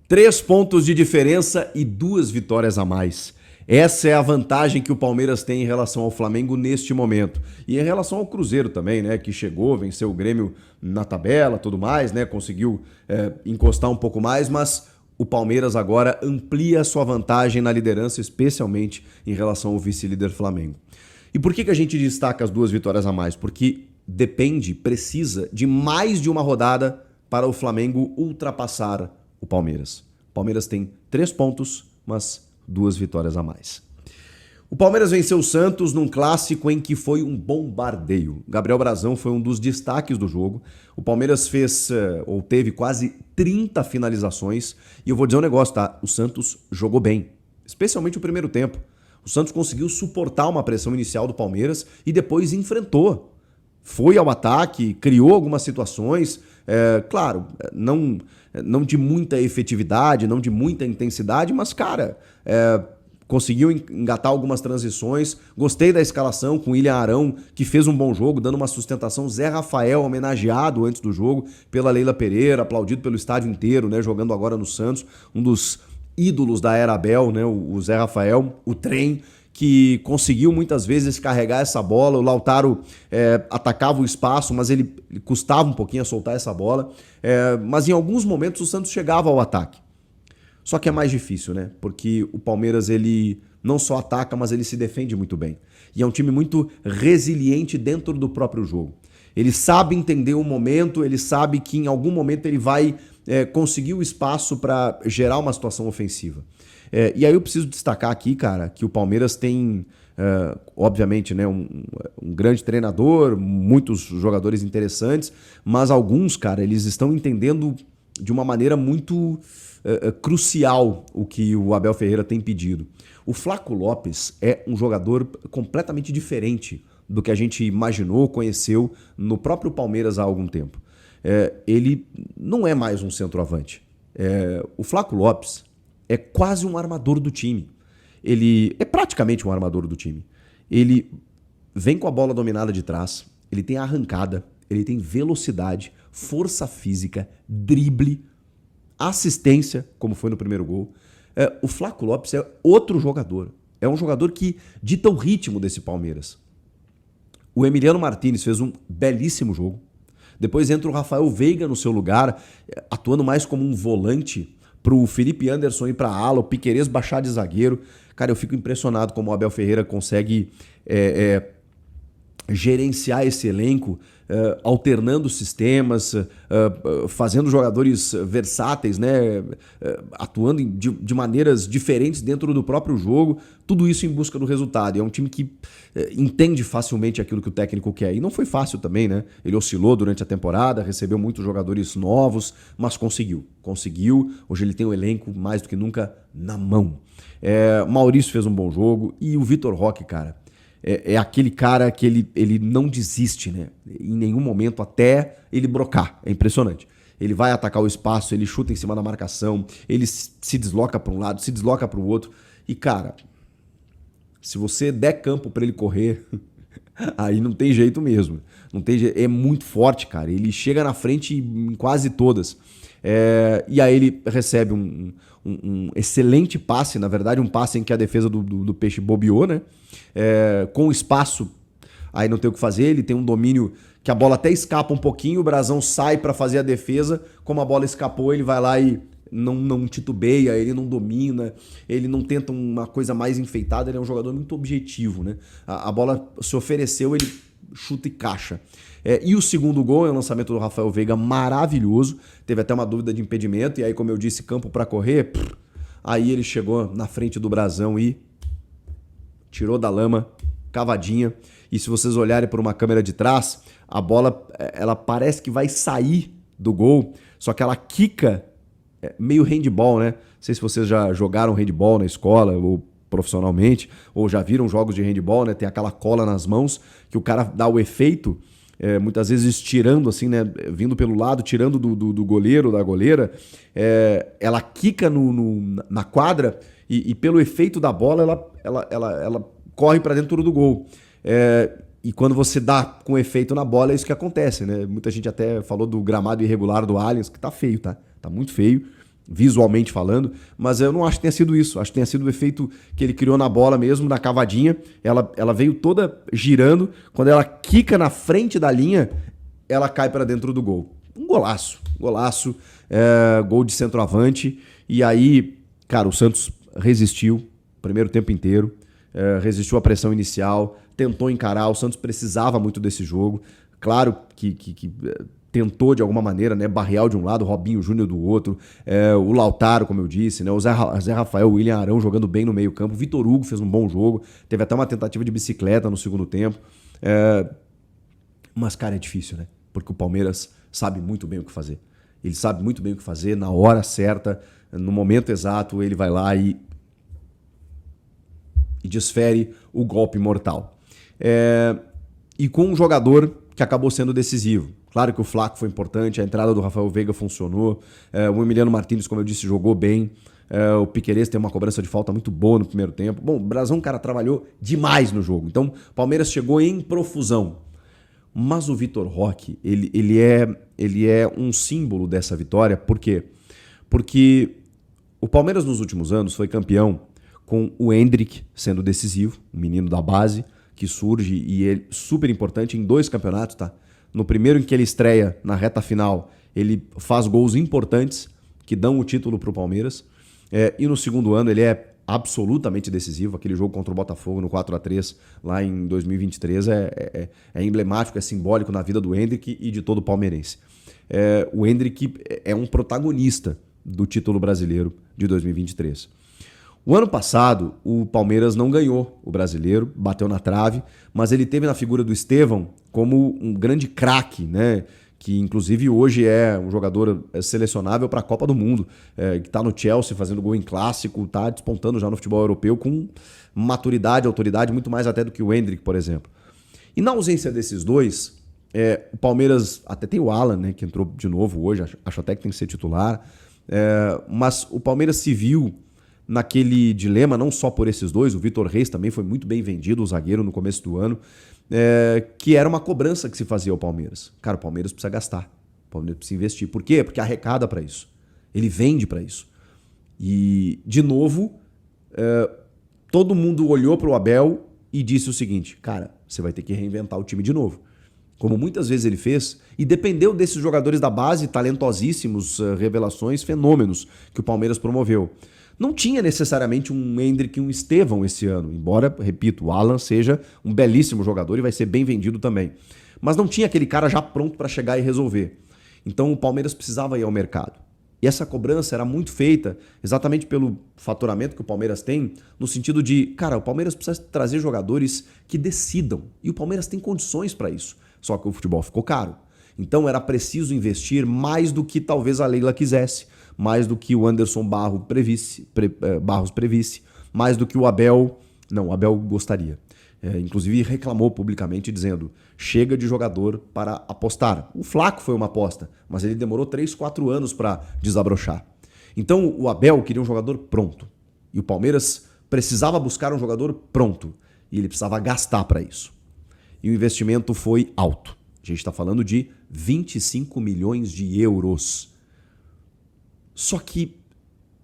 3 pontos de diferença e 2 vitórias a mais. Essa é a vantagem que o Palmeiras tem em relação ao Flamengo neste momento. E em relação ao Cruzeiro também, né? Que chegou, venceu o Grêmio na tabela, tudo mais, né? Conseguiu encostar um pouco mais, mas o Palmeiras agora amplia a sua vantagem na liderança, especialmente em relação ao vice-líder Flamengo. E por que a gente destaca as 2 vitórias a mais? Porque precisa de mais de uma rodada para o Flamengo ultrapassar o Palmeiras. O Palmeiras tem 3 pontos, mas 2 vitórias a mais. O Palmeiras venceu o Santos num clássico em que foi um bombardeio. Gabriel Brazão foi um dos destaques do jogo. O Palmeiras teve quase 30 finalizações. E eu vou dizer um negócio, tá? O Santos jogou bem, especialmente o primeiro tempo. O Santos conseguiu suportar uma pressão inicial do Palmeiras e depois enfrentou. Foi ao ataque, criou algumas situações, claro, não de muita efetividade, não de muita intensidade, mas, cara, conseguiu engatar algumas transições. Gostei da escalação com o William Arão, que fez um bom jogo, dando uma sustentação. Zé Rafael, homenageado antes do jogo pela Leila Pereira, aplaudido pelo estádio inteiro, né, jogando agora no Santos. Um dos ídolos da era Abel, né, o Zé Rafael, o trem, que conseguiu muitas vezes carregar essa bola. O Lautaro atacava o espaço, mas ele custava um pouquinho a soltar essa bola. Mas em alguns momentos o Santos chegava ao ataque. Só que é mais difícil, né? Porque o Palmeiras, ele não só ataca, mas ele se defende muito bem. E é um time muito resiliente dentro do próprio jogo. Ele sabe entender o momento, ele sabe que em algum momento ele vai conseguir o espaço para gerar uma situação ofensiva. E aí eu preciso destacar aqui, cara, que o Palmeiras tem, obviamente, né, um grande treinador, muitos jogadores interessantes, mas alguns, cara, eles estão entendendo de uma maneira muito crucial o que o Abel Ferreira tem pedido. O Flaco Lopes é um jogador completamente diferente do que a gente imaginou, conheceu no próprio Palmeiras há algum tempo. Ele não é mais um centroavante. O Flaco Lopes é quase um armador do time. Ele é praticamente um armador do time. Ele vem com a bola dominada de trás, ele tem arrancada, ele tem velocidade, força física, drible, assistência, como foi no primeiro gol. O Flaco Lopes é outro jogador. É um jogador que dita o ritmo desse Palmeiras. O Emiliano Martínez fez um belíssimo jogo. Depois entra o Rafael Veiga no seu lugar, atuando mais como um volante, para o Felipe Anderson ir para a ala, o Piquerez baixar de zagueiro. Cara, eu fico impressionado como o Abel Ferreira consegue gerenciar esse elenco, alternando sistemas, fazendo jogadores versáteis, né, atuando de maneiras diferentes dentro do próprio jogo, tudo isso em busca do resultado. E é um time que entende facilmente aquilo que o técnico quer. E não foi fácil também, né? Ele oscilou durante a temporada, recebeu muitos jogadores novos, mas conseguiu. Hoje ele tem o elenco mais do que nunca na mão. Maurício fez um bom jogo e o Vitor Roque, cara, é aquele cara que ele não desiste, né? Em nenhum momento, até ele brocar. É impressionante. Ele vai atacar o espaço, ele chuta em cima da marcação, ele se desloca para um lado, se desloca para o outro. E, cara, se você der campo para ele correr, aí não tem jeito mesmo. Não tem jeito. É muito forte, cara. Ele chega na frente em quase todas. E aí ele recebe um excelente passe, na verdade, um passe em que a defesa do Peixe bobeou, né? Com espaço, aí não tem o que fazer, ele tem um domínio que a bola até escapa um pouquinho, o Brazão sai para fazer a defesa, como a bola escapou, ele vai lá e não titubeia, ele não domina, ele não tenta uma coisa mais enfeitada, ele é um jogador muito objetivo, né? A bola se ofereceu, ele chuta e caixa. E o segundo gol é o lançamento do Rafael Veiga, maravilhoso. Teve até uma dúvida de impedimento, e aí, como eu disse, campo para correr. Aí ele chegou na frente do Brazão e tirou da lama, cavadinha. E se vocês olharem por uma câmera de trás, a bola ela parece que vai sair do gol, só que ela quica meio handball, né? Não sei se vocês já jogaram handball na escola ou profissionalmente, ou já viram jogos de handball, né? Tem aquela cola nas mãos que o cara dá o efeito, muitas vezes tirando assim, né? Vindo pelo lado, tirando do goleiro, da goleira, ela quica na quadra e pelo efeito da bola ela corre para dentro do gol. E quando você dá com efeito na bola, é isso que acontece, né? Muita gente até falou do gramado irregular do Allianz, que tá feio, tá? Tá muito feio. visualmente falando, mas eu não acho que tenha sido isso. Acho que tenha sido o efeito que ele criou na bola mesmo, na cavadinha. Ela veio toda girando. Quando ela quica na frente da linha, ela cai para dentro do gol. Um golaço, gol de centroavante. E aí, cara, o Santos resistiu o primeiro tempo inteiro, resistiu à pressão inicial, tentou encarar. O Santos precisava muito desse jogo. Claro que tentou de alguma maneira, né? Barreal de um lado, Robinho Júnior do outro, o Lautaro, como eu disse, né? O Zé Rafael, o William Arão jogando bem no meio campo, o Vitor Hugo fez um bom jogo, teve até uma tentativa de bicicleta no segundo tempo. Mas, cara, é difícil, né? Porque o Palmeiras sabe muito bem o que fazer. Ele sabe muito bem o que fazer, na hora certa, no momento exato, ele vai lá e desfere o golpe mortal. E com um jogador que acabou sendo decisivo. Claro que o Flaco foi importante, a entrada do Rafael Veiga funcionou, o Emiliano Martins, como eu disse, jogou bem, o Piquerez tem uma cobrança de falta muito boa no primeiro tempo. Bom, o Brazão, cara, trabalhou demais no jogo. Então, o Palmeiras chegou em profusão. Mas o Vitor Roque, ele é um símbolo dessa vitória. Por quê? Porque o Palmeiras nos últimos anos foi campeão com o Endrick sendo decisivo, um menino da base que surge e é super importante em 2 campeonatos, tá? No primeiro, em que ele estreia na reta final, ele faz gols importantes que dão o título para o Palmeiras. E no segundo ano ele é absolutamente decisivo. Aquele jogo contra o Botafogo no 4-3 lá em 2023 é emblemático, é simbólico na vida do Endrick e de todo palmeirense. O Endrick é um protagonista do título brasileiro de 2023. O ano passado, o Palmeiras não ganhou o brasileiro, bateu na trave, mas ele teve na figura do Estevão como um grande craque, né? Que inclusive hoje é um jogador selecionável para a Copa do Mundo, que está no Chelsea fazendo gol em clássico, está despontando já no futebol europeu com maturidade, autoridade, muito mais até do que o Endrick, por exemplo. E na ausência desses dois, o Palmeiras até tem o Alan, né, que entrou de novo hoje, acho até que tem que ser titular, mas o Palmeiras se viu naquele dilema, não só por esses dois, o Vitor Reis também foi muito bem vendido, o zagueiro, no começo do ano, que era uma cobrança que se fazia ao Palmeiras. Cara, o Palmeiras precisa gastar, o Palmeiras precisa investir. Por quê? Porque arrecada para isso. Ele vende para isso. E, de novo, todo mundo olhou para o Abel e disse o seguinte: cara, você vai ter que reinventar o time de novo. Como muitas vezes ele fez, e dependeu desses jogadores da base, talentosíssimos, revelações, fenômenos que o Palmeiras promoveu. Não tinha necessariamente um Endrick e um Estevão esse ano, embora, repito, o Alan seja um belíssimo jogador e vai ser bem vendido também. Mas não tinha aquele cara já pronto para chegar e resolver. Então o Palmeiras precisava ir ao mercado. E essa cobrança era muito feita exatamente pelo faturamento que o Palmeiras tem, no sentido de, cara, o Palmeiras precisa trazer jogadores que decidam. E o Palmeiras tem condições para isso. Só que o futebol ficou caro. Então era preciso investir mais do que talvez a Leila quisesse, mais do que o Anderson Barros previsse, mais do que o Abel... Não, o Abel gostaria. Inclusive reclamou publicamente dizendo: chega de jogador para apostar. O Flaco foi uma aposta, mas ele demorou 3, 4 anos para desabrochar. Então o Abel queria um jogador pronto. E o Palmeiras precisava buscar um jogador pronto. E ele precisava gastar para isso. E o investimento foi alto. A gente está falando de 25 milhões de euros. Só que,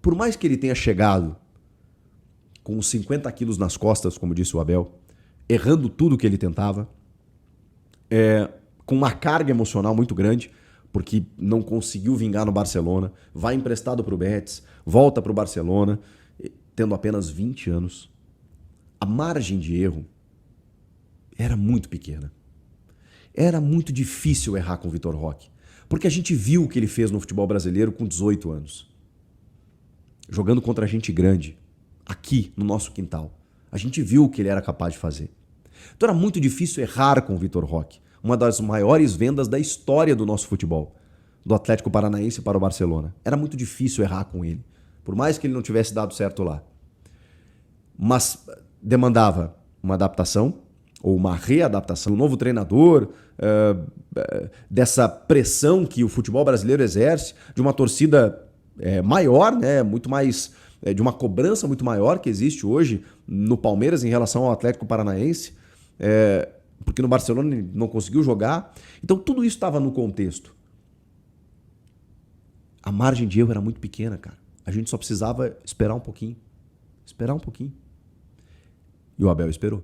por mais que ele tenha chegado com os 50 quilos nas costas, como disse o Abel, errando tudo que ele tentava, com uma carga emocional muito grande, porque não conseguiu vingar no Barcelona, vai emprestado para o Betis, volta para o Barcelona, tendo apenas 20 anos, a margem de erro era muito pequena. Era muito difícil errar com o Vitor Roque, porque a gente viu o que ele fez no futebol brasileiro com 18 anos. Jogando contra gente grande, aqui no nosso quintal. A gente viu o que ele era capaz de fazer. Então era muito difícil errar com o Vitor Roque, uma das maiores vendas da história do nosso futebol, do Atlético Paranaense para o Barcelona. Era muito difícil errar com ele, por mais que ele não tivesse dado certo lá. Mas demandava uma adaptação, ou uma readaptação, um novo treinador, dessa pressão que o futebol brasileiro exerce, de uma torcida maior, né, muito mais, de uma cobrança muito maior que existe hoje no Palmeiras em relação ao Atlético Paranaense, porque no Barcelona ele não conseguiu jogar. Então tudo isso estava no contexto. A margem de erro era muito pequena, cara. A gente só precisava esperar um pouquinho. Esperar um pouquinho. E o Abel esperou.